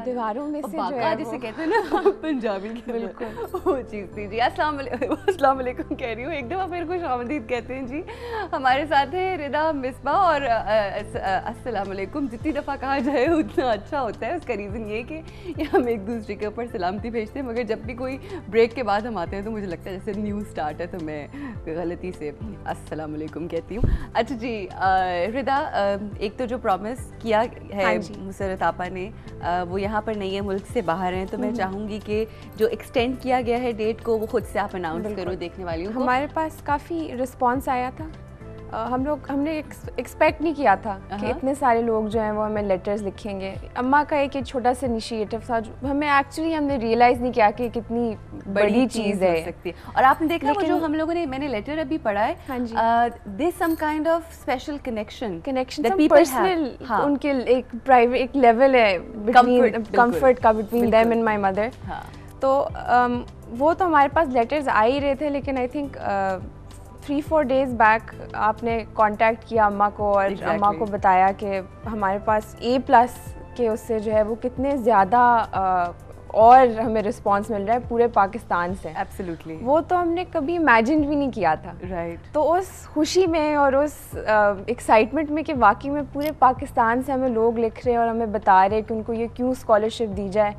دیواروں میں سے جو ہے جسے کہتے ہیں نا پنجابی کے بالکل وہ چیز تھی. جی السلام علیکم کہہ رہی ہوں, ایک دفعہ پھر خوش آمدید کہتے ہیں. جی ہمارے ساتھ ہیں ردا مصباح, اور السلام علیکم جتنی دفعہ کہا جائے اتنا اچھا ہوتا ہے. اس کا ریزن یہ کہ ہم ایک دوسرے کے اوپر سلامتی بھیجتے ہیں, مگر جب بھی کوئی بریک کے بعد ہم آتے ہیں تو مجھے لگتا ہے جیسے نیو اسٹارٹ ہے تو میں غلطی سے السلام علیکم کہتی ہوں. اچھا جی ردا, ایک تو جو پرومس کیا ہے مسرت آپا نے وہ یہاں پر نہیں ہے, ملک سے باہر ہیں, تو میں چاہوں گی کہ جو ایکسٹینڈ کیا گیا ہے ڈیٹ کو وہ خود سے آپ اناؤنس کرو دیکھنے والی ہوں. ہمارے پاس کافی رسپانس آیا تھا, ہم نے ایکسپیکٹ نہیں کیا تھا کہ اتنے سارے لوگ جو ہیں وہ ہمیں لیٹرز لکھیں گے. اماں کا ایک چھوٹا سا انیشیٹو تھا جو ہمیں ایکچولی ہم نے ریئلائز نہیں کیا کہ کتنی بڑی چیز ہے سکتی ہے. اور آپ نے دیکھا وہ جو ہم لوگوں نے, میں نے لیٹر ابھی پڑھا ہے, there some kind of special connection personal, ان کے ایک پرائیویٹ ایک لیول ہے کمفرٹ کا between them and my mother. تو وہ تو ہمارے پاس لیٹرز آ ہی رہے تھے, لیکن آئی تھنک 3-4 days بیک آپ نے کانٹیکٹ کیا اماں کو, اور اماں کو بتایا کہ ہمارے پاس A+ کے اس سے جو ہے وہ کتنے زیادہ اور ہمیں رسپانس مل رہا ہے پورے پاکستان سے. ایبسلیوٹلی, وہ تو ہم نے کبھی امیجن بھی نہیں کیا تھا. رائٹ. تو اس خوشی میں اور اس ایکسائٹمنٹ میں کہ واقعی میں پورے پاکستان سے ہمیں لوگ لکھ رہے ہیں اور ہمیں بتا رہے ہیں کہ ان کو یہ کیوں اسکالرشپ دی جائے,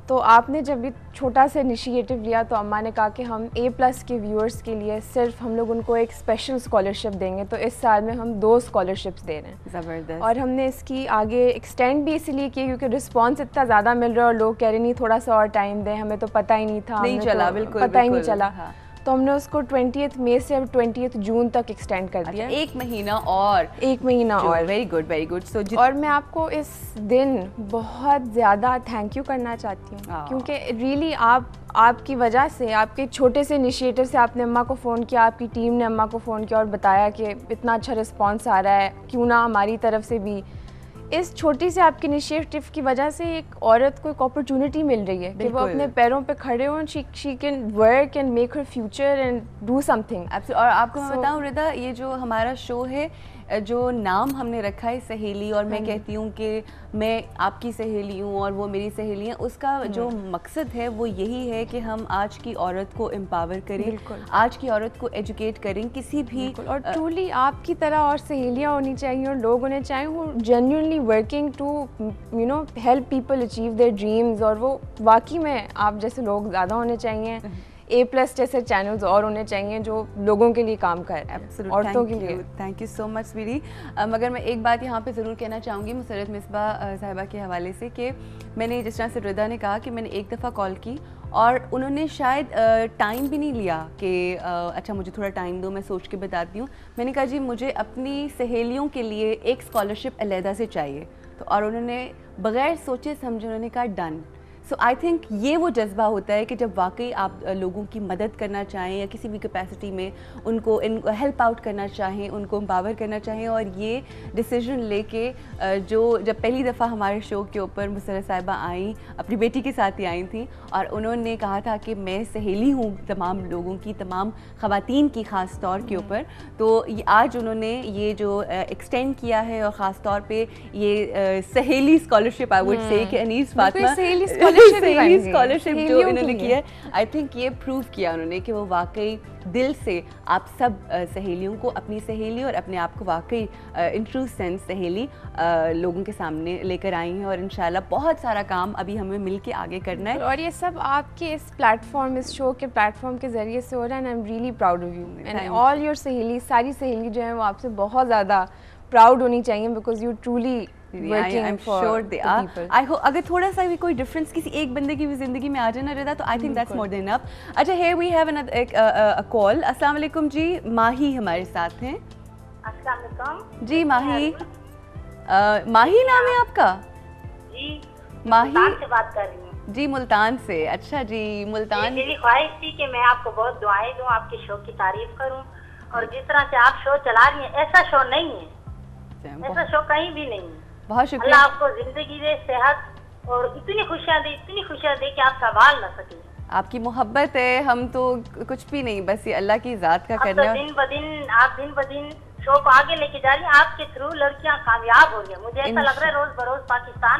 تو آپ نے جب یہ چھوٹا سا انیشیٹو لیا تو اماں نے کہا کہ ہم A+ کے ویورز کے لیے صرف ہم لوگ ان کو ایک اسپیشل اسکالرشپ دیں گے. تو اس سال میں ہم 2 اسکالرشپس دے رہے ہیں. زبردست. اور ہم نے اس کی آگے ایکسٹینڈ بھی اسی لیے کی کیونکہ رسپانس اتنا زیادہ مل رہا ہے, اور لوگ کہہ رہے نہیں تھوڑا سا اور ٹائم دیں, ہمیں تو پتہ ہی نہیں تھا, نہیں چلا, بالکل پتہ ہی نہیں چلا. تو ہم نے اس کو 20 مئی سے اب 20 جون تک ایکسٹینڈ کر دیا. ایک مہینہ اور. Very good, very good. اور میں آپ کو اس دن بہت زیادہ تھینک یو کرنا چاہتی ہوں, کیونکہ ریئلی آپ کی وجہ سے, آپ کے چھوٹے سے انیشیٹو سے آپ نے اماں کو فون کیا, آپ کی ٹیم نے اماں کو فون کیا اور بتایا کہ اتنا اچھا رسپانس آ رہا ہے, کیوں نہ ہماری طرف سے بھی. اس چھوٹی سے آپ کی انیشیٹو کی وجہ سے ایک عورت کو ایک اپرچونٹی مل رہی ہے کہ وہ اپنے پیروں پہ کھڑے ہوں, she can work and make her future and do some thing. اور آپ کو میں بتاؤں ردا, یہ جو ہمارا شو ہے, جو نام ہم نے رکھا ہے سہیلی, اور میں کہتی ہوں کہ میں آپ کی سہیلی ہوں اور وہ میری سہیلی ہیں, اس کا جو مقصد ہے وہ یہی ہے کہ ہم آج کی عورت کو امپاور کریں, آج کی عورت کو ایجوکیٹ کریں کسی بھی. اور ٹرولی آپ کی طرح اور سہیلیاں ہونی چاہیے اور لوگ ہونے چاہیے وہ genuinely working to help people achieve their dreams, اور وہ واقعی میں آپ جیسے لوگ زیادہ ہونے چاہیے. A+ جیسے چینلز اور ہونے چاہیے جو لوگوں کے لیے کام کر رہے ہیں, عورتوں کے لیے. تھینک یو سو مچ سویری. مگر میں ایک بات یہاں پہ ضرور کہنا چاہوں گی مسرت مصباح صاحبہ کے حوالے سے, کہ میں نے جس طرح سے ردا نے کہا کہ میں نے ایک دفعہ کال کی اور انہوں نے شاید ٹائم بھی نہیں لیا کہ اچھا مجھے تھوڑا ٹائم دو, میں سوچ کے بتاتی ہوں. میں نے کہا جی مجھے اپنی سہیلیوں کے لیے ایک اسکالرشپ علیحدہ سے چاہیے, تو اور انہوں نے بغیر سوچے سمجھے انہوں نے کہا ڈن. سو آئی تھنک یہ وہ جذبہ ہوتا ہے کہ جب واقعی آپ لوگوں کی مدد کرنا چاہیں یا کسی بھی کیپیسٹی میں ان کو ہیلپ آؤٹ کرنا چاہیں, ان کو امپاور کرنا چاہیں. اور یہ ڈیسیژن لے کے جب پہلی دفعہ ہمارے شو کے اوپر مسرت صاحبہ آئیں, اپنی بیٹی کے ساتھ ہی آئی تھیں, اور انہوں نے کہا تھا کہ میں سہیلی ہوں تمام لوگوں کی, تمام خواتین کی خاص طور کے اوپر, تو آج انہوں نے یہ جو ایکسٹینڈ کیا ہے, اور خاص طور پہ یہ سہیلی اسکالرشپ آئی وڈ سے کہ انیس فاطمہ اسکالرشپ جو انہوں نے کیا ہے, آئی تھنک یہ پروو کیا انہوں نے کہ وہ واقعی دل سے آپ سب سہیلیوں کو, اپنی سہیلی اور اپنے آپ کو واقعی ان ٹرو سینس سہیلی لوگوں کے سامنے لے کر آئی ہیں. اور انشاءاللہ بہت سارا کام ابھی ہمیں مل کے آگے کرنا ہے, اور یہ سب آپ کے اس پلیٹ فارم, اس شو کے پلیٹ فارم کے ذریعے سے ہو رہا ہے. And I am really proud of you and all your سہیلی, ساری سہیلی جو ہیں وہ آپ سے بہت زیادہ پراؤڈ ہونی چاہیے, بیکاز یو ٹرولی اگر تھوڑا سا بھی کوئی ڈفرینس کسی ایک بندے کی بھی زندگی میں آ جائے نا ردا, تو آئی تھنک دیٹس مور دین انف. اچھا ہیئر وی ہیو اے کال. السلام علیکم جی, ماہی ہمارے ساتھ ہیں. السلام علیکم جی ماہی, ماہی نام ہے آپ کا؟ جی ماہی سے بات کر رہی ہوں. جی ملتان سے. اچھا جی ملتان. میری خواہش تھی کہ میں آپ کو بہت دعائیں دوں, آپ کے شو کی تعریف کروں, اور جس طرح سے آپ شو چلا رہی ہیں ایسا شو نہیں ہے, ایسا شو کہیں بھی نہیں ہے. بہت شکریہ. اللہ آپ کو زندگی دے, صحت اور اتنی خوشیاں دے کہ آپ سنبھال نہ سکیں. آپ کی محبت ہے, ہم تو کچھ بھی نہیں, بس یہ اللہ کی ذات کا کرنا ہے. دن بدن شو کو آگے لے کے جا رہی ہیں, آپ کے تھرو لڑکیاں کامیاب ہو رہی ہیں. مجھے ایسا لگ رہا ہے روز بروز پاکستان